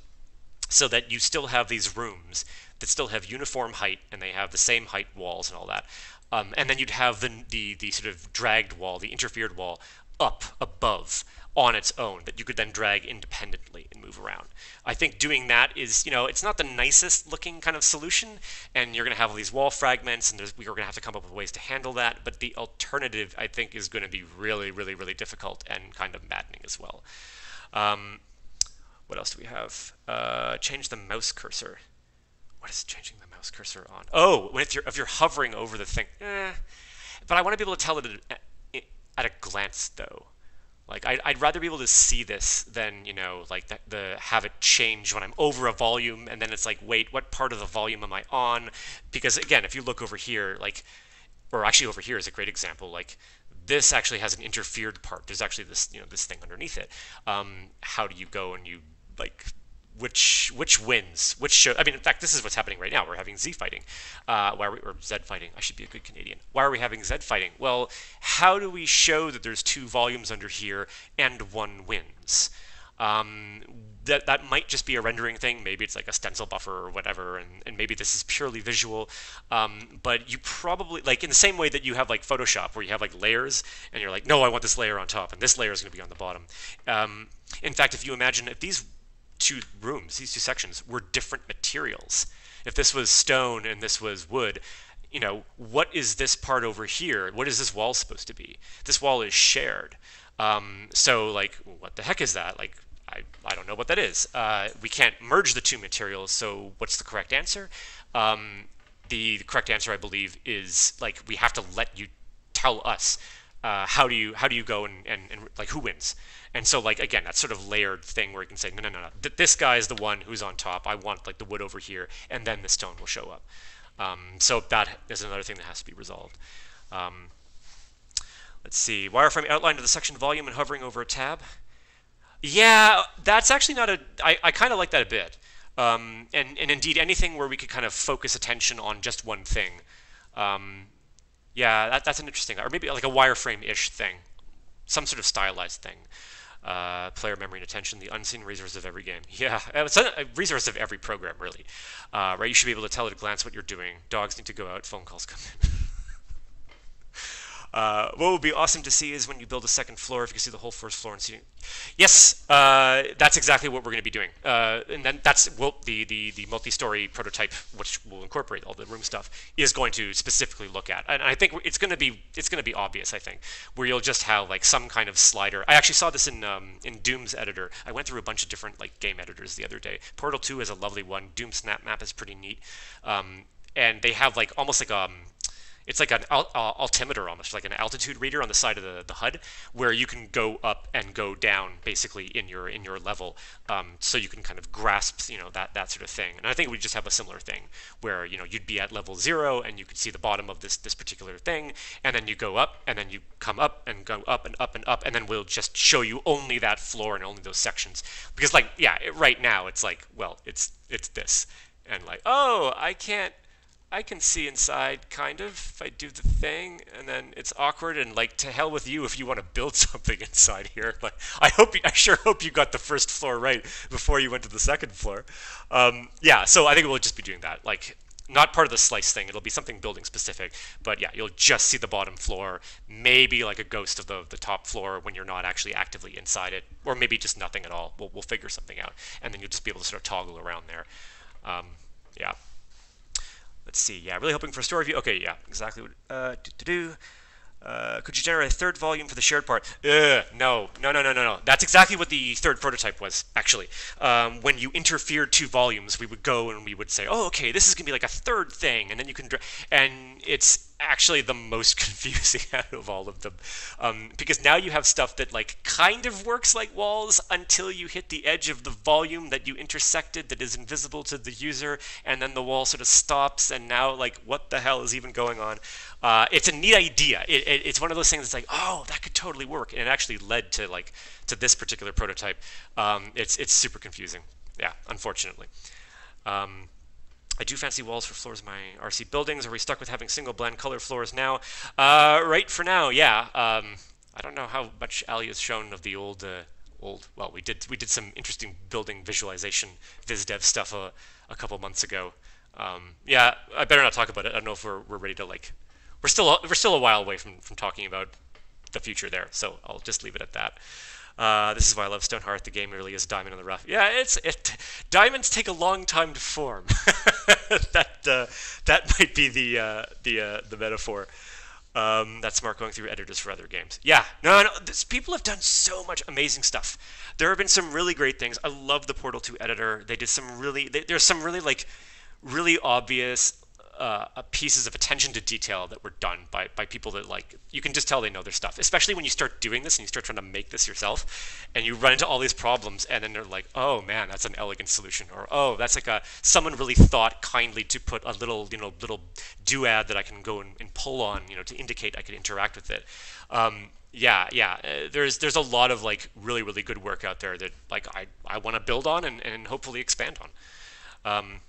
so that you still have these rooms that still have uniform height and they have the same height walls and all that. And then you'd have the sort of dragged wall, the interfered wall, up above on its own that you could then drag independently and move around. I think doing that is, it's not the nicest looking kind of solution, and you're going to have all these wall fragments, and we're going to have to come up with ways to handle that, but the alternative, I think, is going to be really, really, really difficult and kind of maddening as well. What else do we have? Change the mouse cursor. What is changing the mouse cursor on? Oh, if you're hovering over the thing. But I want to be able to tell it at a glance, though. Like, I'd rather be able to see this than, like have it change when I'm over a volume, and then it's like, wait, what part of the volume am I on? Because again, if you look over here, like, or actually over here is a great example, like, this actually has an interfered part. There's actually this, this thing underneath it. How do you go and you, like, which wins? Which show? I mean, in fact, this is what's happening right now. We're having Z fighting. Or Z fighting. I should be a good Canadian. Why are we having Z fighting? Well, how do we show that there's two volumes under here and one wins? That might just be a rendering thing. Maybe it's like a stencil buffer or whatever, and maybe this is purely visual. But you probably, like, in the same way that you have like Photoshop, where you have like layers, and you're like, no, I want this layer on top, and this layer is going to be on the bottom. In fact, if you imagine, if these two rooms, these two sections, were different materials, if this was stone and this was wood, what is this part over here? What is this wall supposed to be? This wall is shared. So, like, what the heck is that? Like, I don't know what that is. We can't merge the two materials, so what's the correct answer? The correct answer, I believe, is like we have to let you tell us how do you go and like who wins. And so like again, that sort of layered thing where you can say no. This guy is the one who's on top. I want like the wood over here, and then the stone will show up. So that is another thing that has to be resolved. Let's see. Wireframe outline to the section volume and hovering over a tab. Yeah, that's actually not a. I kind of like that a bit. And indeed, anything where we could kind of focus attention on just one thing. Yeah, that's an interesting, or maybe like a wireframe-ish thing, some sort of stylized thing. Player memory and attention, the unseen resource of every game. Yeah, it's a resource of every program, really. Right, you should be able to tell at a glance what you're doing. Dogs need to go out, phone calls come in. What would be awesome to see is when you build a second floor, if you can see the whole first floor and see. Yes, that's exactly what we're going to be doing. And then that's the multi-story prototype, which will incorporate all the room stuff, is going to specifically look at. And I think it's going to be obvious. I think where you'll just have like some kind of slider. I actually saw this in Doom's editor. I went through a bunch of different like game editors the other day. Portal 2 is a lovely one. Doom Snap Map is pretty neat, and they have like almost like it's like an altimeter, almost like an altitude reader on the side of the HUD, where you can go up and go down basically in your level, so you can kind of grasp that sort of thing. And I think we just have a similar thing where you'd be at level 0 and you could see the bottom of this particular thing, and then you go up and then you come up and go up and up and up, and then we'll just show you only that floor and only those sections. Because like right now it's like, well, it's this, and like, oh, I can see inside, kind of, if I do the thing, and then it's awkward, and like, to hell with you if you want to build something inside here. Like, I sure hope you got the first floor right before you went to the second floor. Yeah, so I think we'll just be doing that. Like, not part of the slice thing, it'll be something building specific, but yeah, you'll just see the bottom floor, maybe like a ghost of the top floor when you're not actually actively inside it, or maybe just nothing at all. We'll figure something out, and then you'll just be able to sort of toggle around there. Yeah. Let's see. Yeah, really hoping for a story view. Okay, yeah, exactly what. Could you generate a third volume for the shared part? No. That's exactly what the third prototype was, actually. When you interfered two volumes, we would go and we would say, oh, okay, this is going to be like a third thing, and then you can... And it's actually the most confusing out of all of them. Because now you have stuff that like kind of works like walls until you hit the edge of the volume that you intersected that is invisible to the user, and then the wall sort of stops, and now like what the hell is even going on? It's a neat idea. It's one of those things that's like, oh, that could totally work, and it actually led to this particular prototype. It's super confusing. Yeah, unfortunately. I do fancy walls for floors of my RC buildings. Are we stuck with having single blend color floors now? Right for now, yeah. I don't know how much Ali has shown of the old. Well, we did some interesting building visualization viz dev stuff a couple months ago. Yeah, I better not talk about it. I don't know if we're ready to like. We're still a while away from talking about the future there, so I'll just leave it at that. This is why I love Stonehearth. The game really is a diamond in the rough. Yeah, diamonds take a long time to form. That might be the metaphor. That's smart going through editors for other games. Yeah, no. People have done so much amazing stuff. There have been some really great things. I love the Portal 2 editor. They did some there's some really obvious pieces of attention to detail that were done by people that like, you can just tell they know their stuff, especially when you start doing this and you start trying to make this yourself and you run into all these problems, and then they're like, oh man, that's an elegant solution, or oh, that's like someone really thought kindly to put a little little duad that I can go and pull on to indicate I could interact with it. There's a lot of like really good work out there that like I want to build on and hopefully expand on.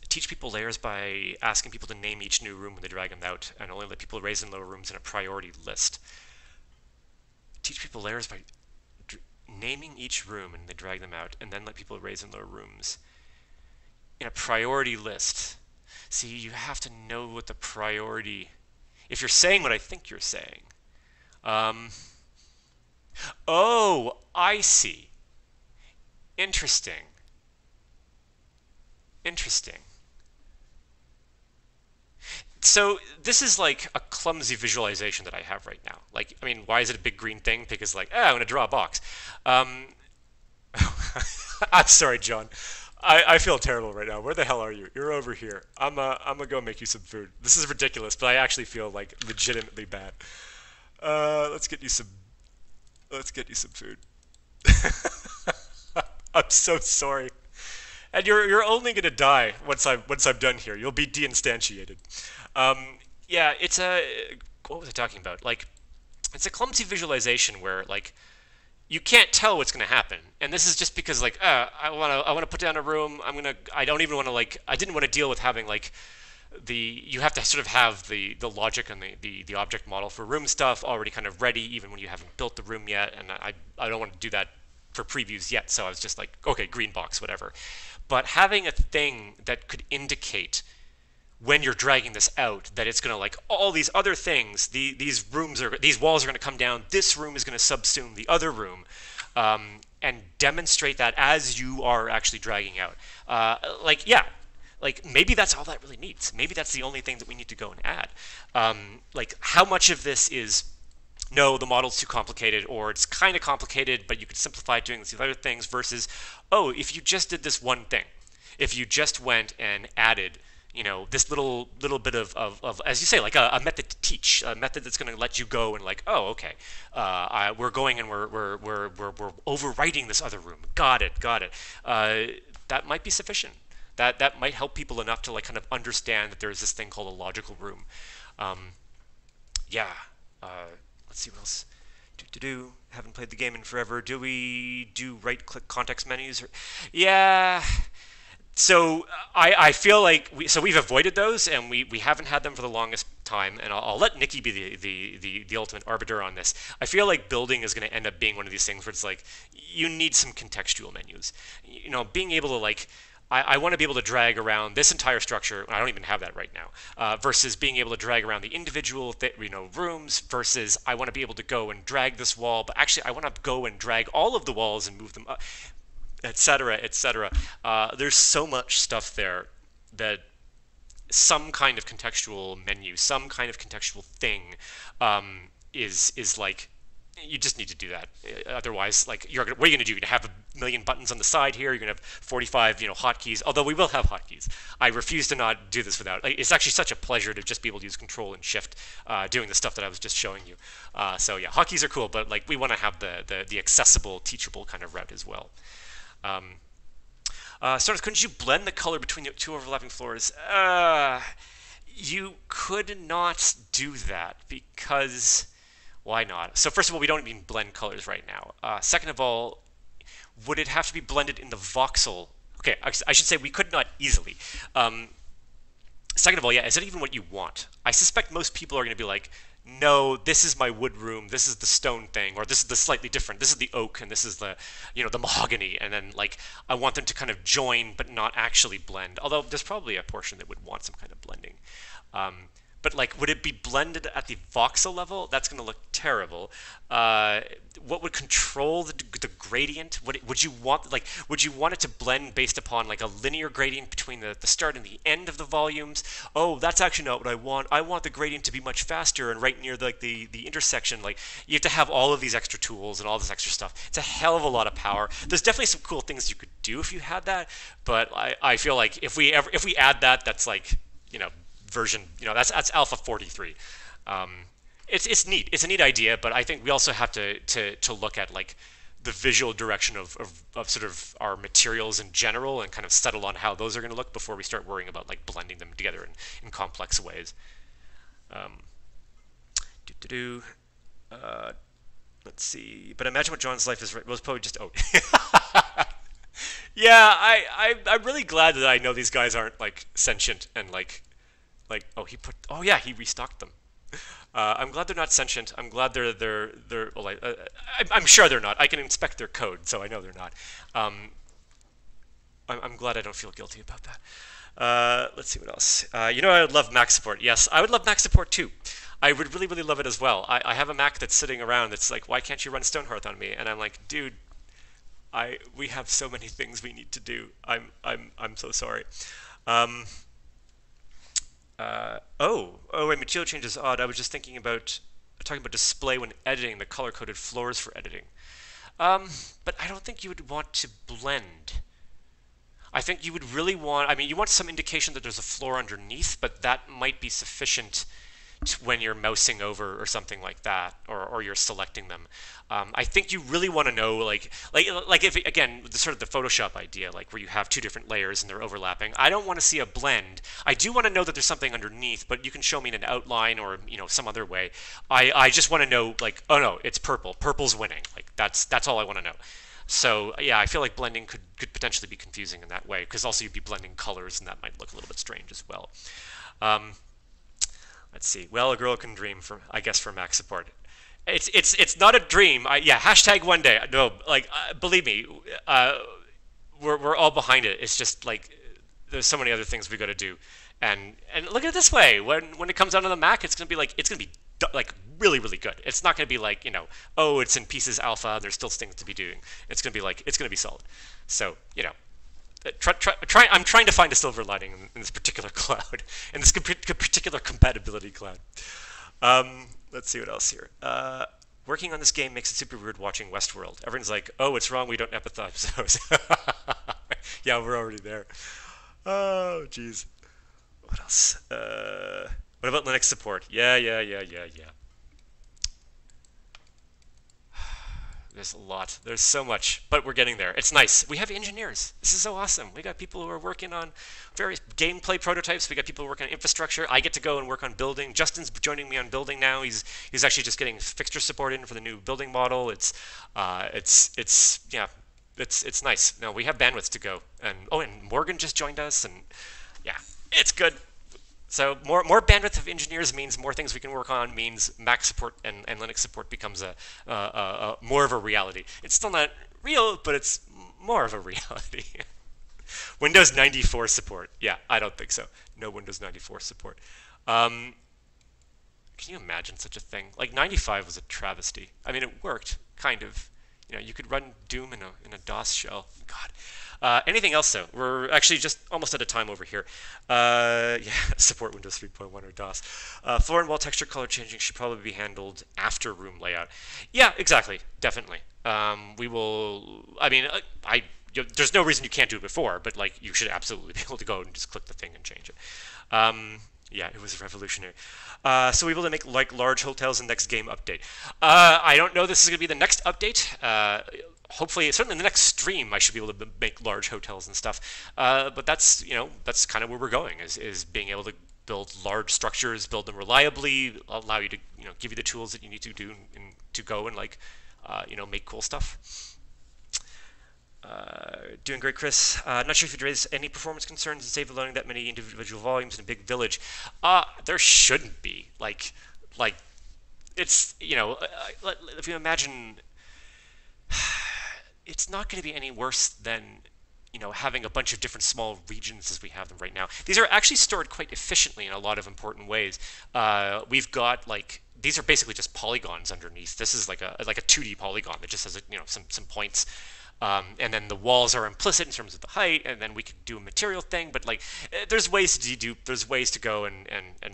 Teach people layers by asking people to name each new room when they drag them out, and only let people raise and lower rooms in a priority list. Teach people layers by naming each room and they drag them out, and then let people raise and lower rooms in a priority list. See, you have to know what the priority... If you're saying what I think you're saying. Oh, I see. Interesting. So this is like a clumsy visualization that I have right now. Like, I mean, why is it a big green thing? Because like, I'm going to draw a box. I'm sorry, John. I feel terrible right now. Where the hell are you? You're over here. I'm gonna go make you some food. This is ridiculous, but I actually feel like legitimately bad. Let's get you some. Let's get you some food. I'm so sorry. And you're only gonna die once I'm done here. You'll be deinstantiated. Yeah, it's a what was I talking about? Like, it's a clumsy visualization where like you can't tell what's going to happen, and this is just because like I want to put down a room. I don't even want to like I didn't want to deal with having like you have to sort of have the logic and the object model for room stuff already kind of ready even when you haven't built the room yet, and I don't want to do that for previews yet, so I was just like, okay, green box, whatever. But having a thing that could indicate when you're dragging this out that it's going to like all these other things, these walls are going to come down, this room is going to subsume the other room, and demonstrate that as you are actually dragging out. Like, yeah, like maybe that's all that really needs. Maybe that's the only thing that we need to go and add. Like, how much of this is no, the model's too complicated, or it's kind of complicated, but you could simplify it doing these other things, versus, oh, if you just did this one thing, if you just went and added, this little bit of as you say, like a method to teach, a method that's going to let you go and like, oh, okay, we're going and we're overwriting this other room. Got it. That might be sufficient. That might help people enough to like kind of understand that there's this thing called a logical room. Yeah. Let's see what else. Haven't played the game in forever. Do we do right-click context menus? Yeah. So I feel like we've avoided those, and we haven't had them for the longest time. And I'll let Nikki be the ultimate arbiter on this. I feel like building is going to end up being one of these things where it's like you need some contextual menus. Being able to like. I want to be able to drag around this entire structure. I don't even have that right now. Versus being able to drag around the individual rooms. Versus I want to be able to go and drag this wall, but actually I want to go and drag all of the walls and move them up, etc., etc. There's so much stuff there that some kind of contextual menu, some kind of contextual thing, is like. You just need to do that. Otherwise, like, what are you going to do? You're going to have a million buttons on the side here. You're going to have 45, hotkeys. Although we will have hotkeys. I refuse to not do this without. It's actually such a pleasure to just be able to use Control and Shift, doing the stuff that I was just showing you. So yeah, hotkeys are cool, but like we want to have the accessible, teachable kind of route as well. Stonehearth, couldn't you blend the color between the two overlapping floors? You could not do that because. Why not? So first of all, we don't even blend colors right now. Second of all, would it have to be blended in the voxel? Okay, I should say we could not easily. Second of all, yeah, is that even what you want? I suspect most people are going to be like, no, this is my wood room, this is the stone thing, or this is the slightly different, this is the oak, and this is the, the mahogany, and then like I want them to kind of join but not actually blend. Although there's probably a portion that would want some kind of blending. But like, would it be blended at the voxel level? That's going to look terrible. What would control the gradient? Would you want it to blend based upon like a linear gradient between the start and the end of the volumes? Oh, that's actually not what I want. I want the gradient to be much faster and right near the intersection. Like, you have to have all of these extra tools and all this extra stuff. It's a hell of a lot of power. There's definitely some cool things you could do if you had that, but I feel like if we add that, that's like version, that's alpha 43. It's neat. It's a neat idea, but I think we also have to look at like the visual direction of sort of our materials in general and kind of settle on how those are going to look before we start worrying about like blending them together in complex ways. Let's see. But imagine what John's life is. Was probably just yeah, I'm really glad that I know these guys aren't like sentient and like he restocked them. I'm glad they're not sentient. I'm glad they're well, I'm sure they're not. I can inspect their code, so I know they're not. I'm glad I don't feel guilty about that. Let's see what else. I would love Mac support. Yes, I would love Mac support too. I would really, really love it as well. I have a Mac that's sitting around that's like, why can't you run Stonehearth on me? And I'm like, dude, we have so many things we need to do. I'm so sorry. Wait, material change is odd. I was just talking about display when editing the color-coded floors for editing. Um, but I don't think you would want to blend. I think you would really want, I mean, you want some indication that there's a floor underneath, but that might be sufficient when you're mousing over or something like that, or you're selecting them. I think you really want to know, like if again, the sort of the Photoshop idea, like where you have two different layers and they're overlapping. I don't want to see a blend. I do want to know that there's something underneath, but you can show me in an outline or some other way. I just want to know, like, oh no, it's purple. Purple's winning. Like that's all I want to know. So yeah, I feel like blending could potentially be confusing in that way, because also you'd be blending colors and that might look a little bit strange as well. Um, Let's see. Well, a girl can dream for, I guess, for Mac support. It's not a dream. Yeah, hashtag one day. No, like believe me, we're all behind it. It's just like there's so many other things we got to do, and look at it this way. When it comes out on the Mac, it's gonna be like really really good. It's not gonna be like oh, it's in pieces alpha and there's still things to be doing. It's gonna be solid. So I'm trying to find a silver lining in this particular cloud, in this particular compatibility cloud. Let's see what else here. Working on this game makes it super weird watching Westworld. Everyone's like, "Oh, what's wrong? We don't empathize." Yeah, we're already there. Oh, jeez. What else? What about Linux support? Yeah. There's a lot. There's so much, but we're getting there. It's nice. We have engineers. This is so awesome. We got people who are working on various gameplay prototypes. We got people working on infrastructure. I get to go and work on building. Justin's joining me on building now. He's actually just getting fixture support in for the new building model. It's nice. No, we have bandwidth to go. And Morgan just joined us, and yeah, it's good. So more bandwidth of engineers means more things we can work on, means Mac support and Linux support becomes a more of a reality. It's still not real, but it's more of a reality. Windows 94 support. Yeah, I don't think so. No Windows 94 support. Can you imagine such a thing? Like 95 was a travesty. I mean, it worked, kind of. You could run Doom in a DOS shell. God. Anything else, though? We're actually just almost out of time over here. Yeah, support Windows 3.1 or DOS. Floor and wall texture color changing should probably be handled after room layout. Yeah, exactly. Definitely. We will. I mean, there's no reason you can't do it before, but like you should absolutely be able to go and just click the thing and change it. Yeah, it was revolutionary. So we will make like large hotels in next game update. I don't know. This is going to be the next update. Hopefully, certainly in the next stream, I should be able to make large hotels and stuff. But that's that's kind of where we're going, is being able to build large structures, build them reliably, allow you to give you the tools that you need to do and to go and like make cool stuff. Doing great, Chris. Not sure if you'd raise any performance concerns in save loading that many individual volumes in a big village. There shouldn't be. Like it's if you imagine, it's not going to be any worse than having a bunch of different small regions as we have them right now. These are actually stored quite efficiently in a lot of important ways. We've got like these are basically just polygons underneath. This is like a 2D polygon that just has some points. And then the walls are implicit in terms of the height, and then we could do a material thing. But like, there's ways to go and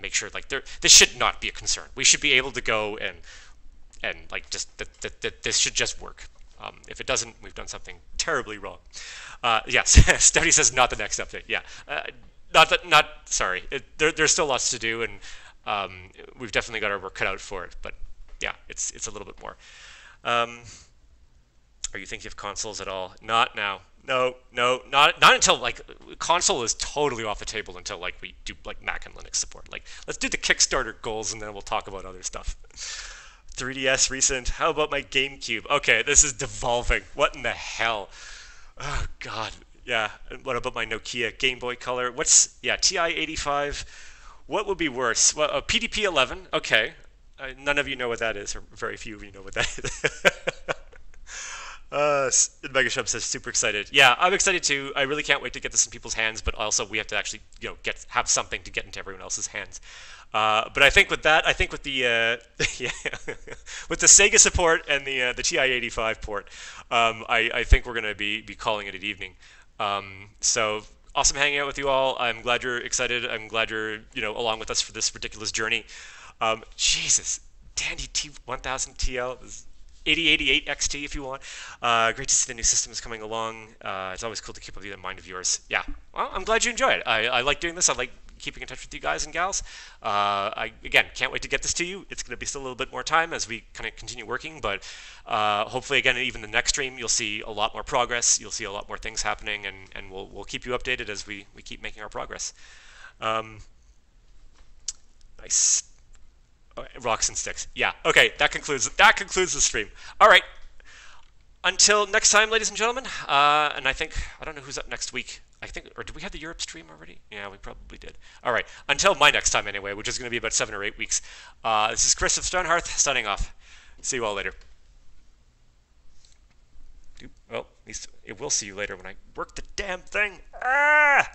make sure like this should not be a concern. We should be able to go and like just that this should just work. If it doesn't, we've done something terribly wrong. Yes, Stody says not the next update. Yeah, sorry. There's still lots to do, and we've definitely got our work cut out for it. But yeah, it's a little bit more. Are you thinking of consoles at all? Not now. No, not until like console is totally off the table until like we do like Mac and Linux support. Like let's do the Kickstarter goals and then we'll talk about other stuff. 3DS recent. How about my GameCube? Okay, this is devolving. What in the hell? Oh God. Yeah. And what about my Nokia Game Boy Color? TI-85? What would be worse? Well, PDP-11. Okay. None of you know what that is, or very few of you know what that is. Megashub says super excited. Yeah, I'm excited too. I really can't wait to get this in people's hands, but also we have to actually have something to get into everyone else's hands. But I think with that, with the with the Sega support and the TI-85 port, I think we're gonna be calling it an evening. So awesome hanging out with you all. I'm glad you're excited. I'm glad you're along with us for this ridiculous journey. Jesus, Tandy T1000 TL is 8088 XT if you want. Great to see the new systems coming along. It's always cool to keep up with the mind of yours. Yeah, well, I'm glad you enjoy it. I like doing this. I like keeping in touch with you guys and gals. I again can't wait to get this to you. It's going to be still a little bit more time as we kind of continue working, but hopefully again even the next stream you'll see a lot more progress. You'll see a lot more things happening, and we'll keep you updated as we keep making our progress. Nice. Rocks and sticks. Yeah. Okay. That concludes the stream. All right. Until next time, ladies and gentlemen. And I don't know who's up next week. I think, or did we have the Europe stream already? Yeah, we probably did. All right. Until my next time, anyway, which is going to be about 7 or 8 weeks. This is Chris of Stonehearth signing off. See you all later. Well, at least it will see you later when I work the damn thing. Ah!